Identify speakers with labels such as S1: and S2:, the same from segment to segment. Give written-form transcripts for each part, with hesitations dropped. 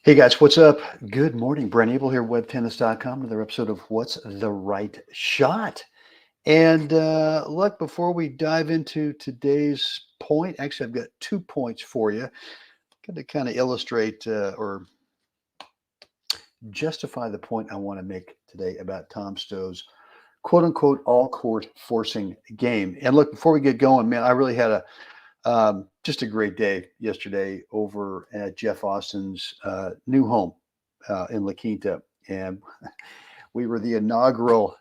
S1: Hey guys, what's up? Good morning. Brent Abel here, WebTennis.com. Another episode of What's the Right Shot? And look, before we dive into today's point, actually, I've got 2 points for you. Going to kind of illustrate or justify the point I want to make today about Tom Stowe's quote unquote all court forcing game. And look, before we get going, man, I really had a just a great day yesterday over at Jeff Austin's new home in La Quinta, and we were the inaugural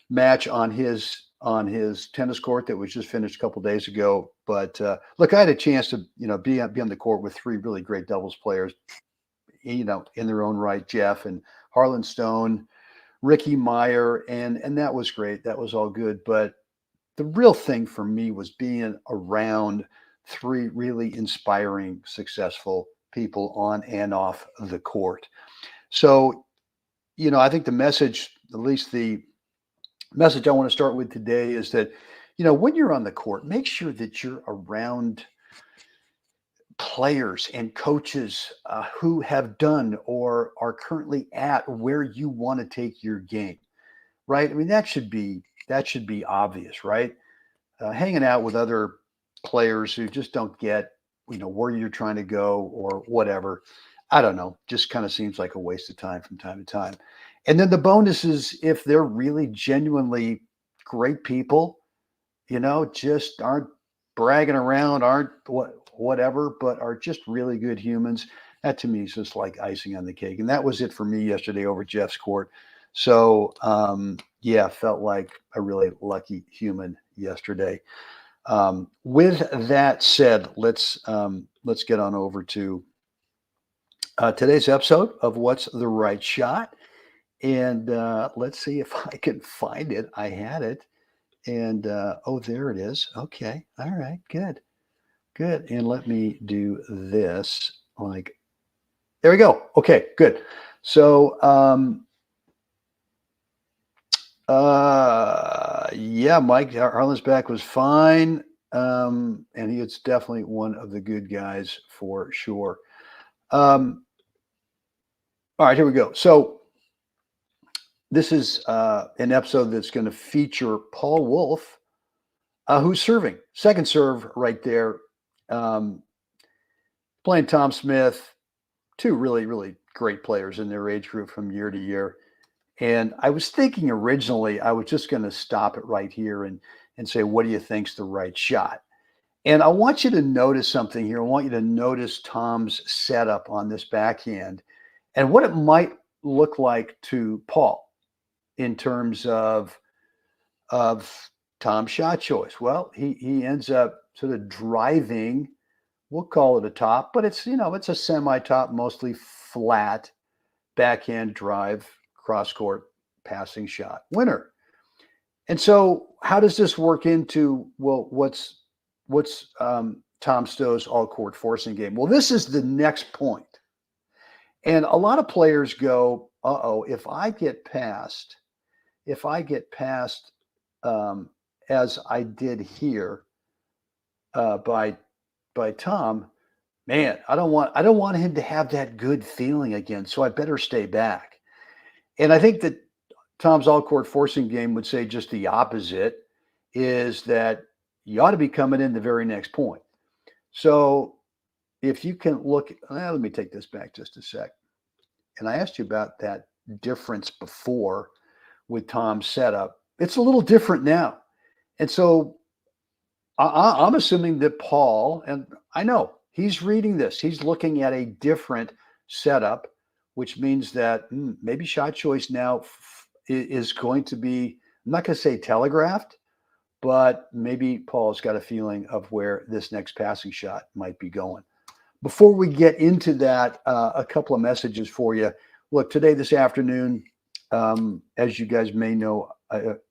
S1: match on his tennis court that was just finished a couple days ago. But look, I had a chance to be on the court with three really great doubles players, in their own right, Jeff and Harlan Stone, Ricky Meyer, and that was great. That was all good, but the real thing for me was being around three really inspiring, successful people on and off the court. So, I think the message, at least the message I want to start with today is that, when you're on the court, make sure that you're around players and coaches who have done or are currently at where you want to take your game, right? I mean, that should be obvious, right? Hanging out with other players who just don't get, where you're trying to go or whatever. I don't know. Just kind of seems like a waste of time from time to time. And then the bonus is if they're really genuinely great people, just aren't bragging around, aren't whatever, but are just really good humans. That to me is just like icing on the cake. And that was it for me yesterday over Jeff's court. So yeah, felt like a really lucky human yesterday. With that said, let's get on over to today's episode of What's the Right Shot, and let's see if I can find it. I had it, and oh, there it is. Okay, all right, good, good. And let me do this. Like, there we go. Okay, good. So, yeah, Mike Harlan's back was fine. And he is definitely one of the good guys for sure. All right, here we go. So this is an episode that's going to feature Paul Wolf, who's serving second serve right there, um, playing Tom Smith, two really, really great players in their age group from year to year. And I was thinking originally I was just going to stop it right here and say, what do you think's the right shot? And I want you to notice something here. I want you to notice Tom's setup on this backhand and what it might look like to Paul in terms of Tom's shot choice. Well, he ends up sort of driving, we'll call it a top, but it's a semi-top, mostly flat backhand drive, cross court passing shot winner. And so how does this work into, well, what's Tom Stowe's all court forcing game? Well, this is the next point. And a lot of players go, uh-oh, if I get past as I did here by Tom, man, I don't want him to have that good feeling again. So I better stay back. And I think that Tom's all court forcing game would say just the opposite, is that you ought to be coming in the very next point. So if you can look, let me take this back just a sec. And I asked you about that difference before with Tom's setup. It's a little different now. And so I'm assuming that Paul, and I know he's reading this, he's looking at a different setup, which means that maybe shot choice now is going to be, I'm not going to say telegraphed, but maybe Paul's got a feeling of where this next passing shot might be going. Before we get into that, a couple of messages for you. Look, this afternoon, as you guys may know,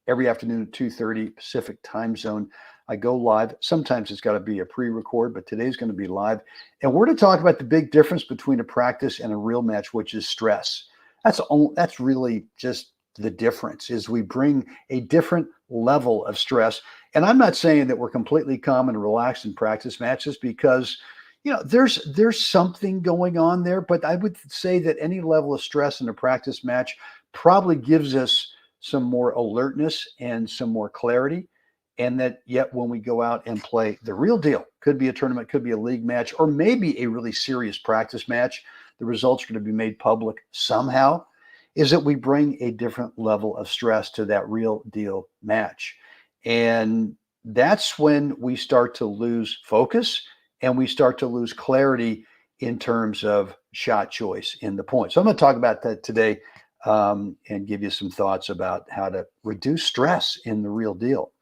S1: every afternoon at 2:30 Pacific time zone, I go live. Sometimes it's got to be a pre-record, but today's going to be live. And we're going to talk about the big difference between a practice and a real match, which is stress. That's really just the difference, is we bring a different level of stress. And I'm not saying that we're completely calm and relaxed in practice matches, because there's something going on there, but I would say that any level of stress in a practice match probably gives us some more alertness and some more clarity. And that yet when we go out and play the real deal, could be a tournament, could be a league match, or maybe a really serious practice match, the results are going to be made public somehow, is that we bring a different level of stress to that real deal match. And that's when we start to lose focus and we start to lose clarity in terms of shot choice in the point. So I'm going to talk about that today, and give you some thoughts about how to reduce stress in the real deal.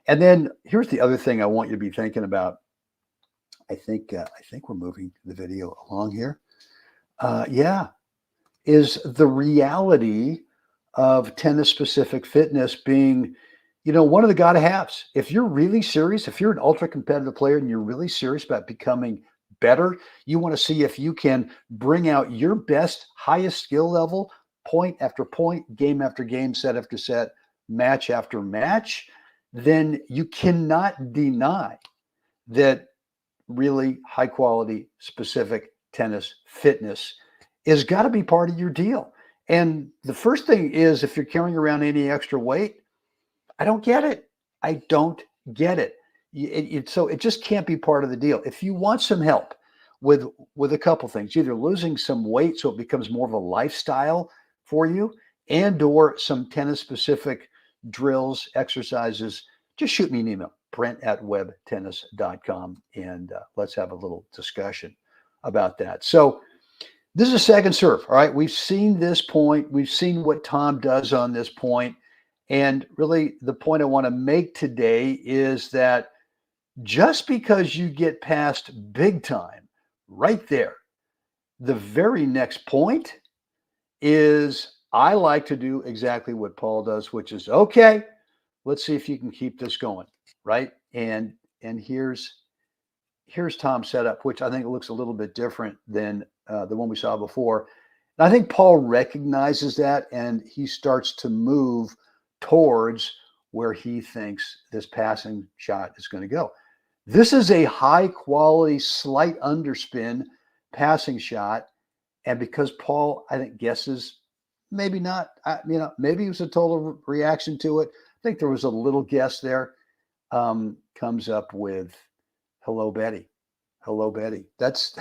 S1: And then here's the other thing I want you to be thinking about. I think we're moving the video along here. Yeah, is the reality of tennis specific fitness being, one of the gotta haves. If you're really serious, if you're an ultra competitive player and you're really serious about becoming better, you want to see if you can bring out your best, highest skill level, point after point, game after game, set after set, match after match, then you cannot deny that really high quality specific tennis fitness is got to be part of your deal. And the first thing is, if you're carrying around any extra weight, I don't get it. I don't get it. So it just can't be part of the deal. If you want some help with a couple things, either losing some weight so it becomes more of a lifestyle for you, and or some tennis specific drills, exercises, just shoot me an email, brent@webtennis.com, and let's have a little discussion about that. So this is a second serve. All right. We've seen this point. We've seen what Tom does on this point. And really, the point I want to make today is that just because you get past big time right there, the very next point is I like to do exactly what Paul does, which is, okay, let's see if you can keep this going. Right. And here's Tom's setup, which I think looks a little bit different than the one we saw before. And I think Paul recognizes that, and he starts to move towards where he thinks this passing shot is going to go. This is a high quality, slight underspin passing shot. And because Paul, I think, guesses, maybe not, maybe it was a total reaction to it. I think there was a little guess there. Comes up with, hello, Betty. Hello, Betty. That's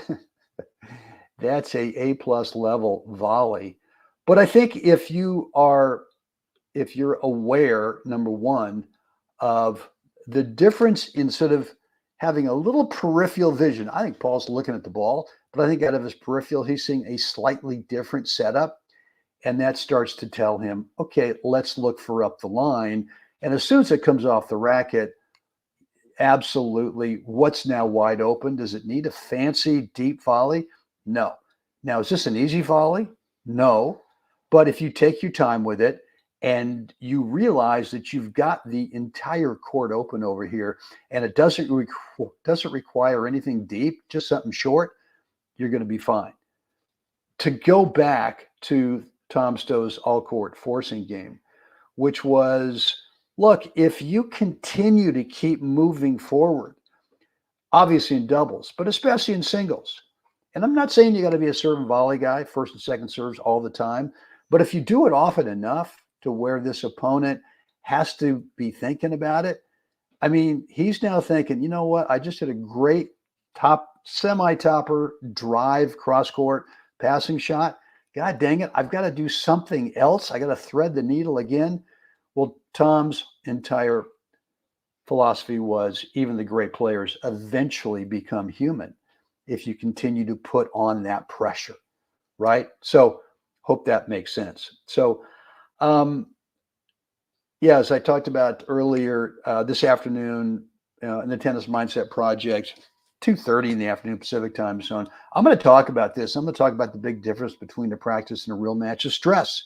S1: a plus level volley. But I think if you're aware, number one, of the difference in sort of having a little peripheral vision. I think Paul's looking at the ball, but I think out of his peripheral, he's seeing a slightly different setup. And that starts to tell him, okay, let's look for up the line. And as soon as it comes off the racket, absolutely, what's now wide open? Does it need a fancy deep volley? No. Now, is this an easy volley? No. But if you take your time with it and you realize that you've got the entire court open over here and it doesn't require anything deep, just something short, you're going to be fine. To go back to Tom Stowe's all-court forcing game, which was, look, if you continue to keep moving forward, obviously in doubles, but especially in singles, and I'm not saying you got to be a serve and volley guy, first and second serves all the time, but if you do it often enough to where this opponent has to be thinking about it, I mean, he's now thinking, you know what? I just hit a great semi-topper drive cross-court passing shot. God dang it, I've got to do something else. I got to thread the needle again. Well, Tom's entire philosophy was even the great players eventually become human if you continue to put on that pressure, right? So hope that makes sense. So, yeah, as I talked about earlier, this afternoon in the Tennis Mindset Project, 2:30 in the afternoon Pacific time zone, I'm going to talk about this. I'm going to talk about the big difference between a practice and a real match of stress.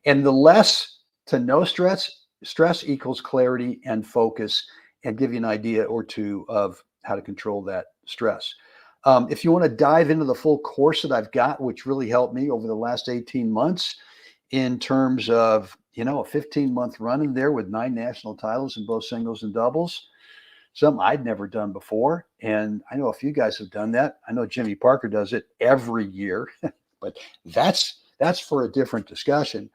S1: And the less to no stress equals clarity and focus, and give you an idea or two of how to control that stress. If you want to dive into the full course that I've got, which really helped me over the last 18 months in terms of, a 15-month run in there with 9 national titles in both singles and doubles, something I'd never done before. And I know a few guys have done that. I know Jimmy Parker does it every year, but that's for a different discussion.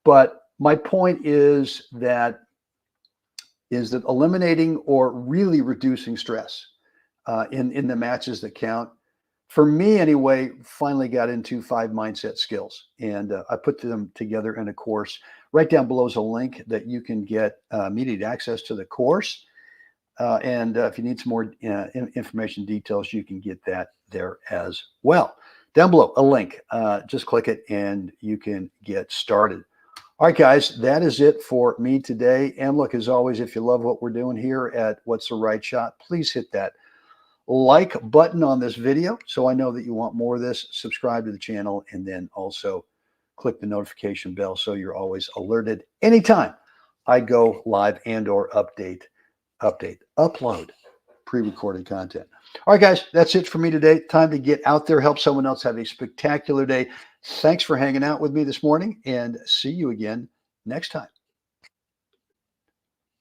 S1: But my point is that eliminating or really reducing stress in the matches that count, for me anyway, finally got into 5 mindset skills, and I put them together in a course. Right down below is a link that you can get immediate access to the course. And if you need some more information details, you can get that there as well. Down below, a link. Just click it and you can get started. All right, guys, that is it for me today. And look, as always, if you love what we're doing here at What's the Right Shot, please hit that like button on this video so I know that you want more of this. Subscribe to the channel, and then also click the notification bell so you're always alerted anytime I go live and or upload pre-recorded content. All right, guys, that's it for me today. Time to get out there, help someone else have a spectacular day. Thanks for hanging out with me this morning, and see you again next time.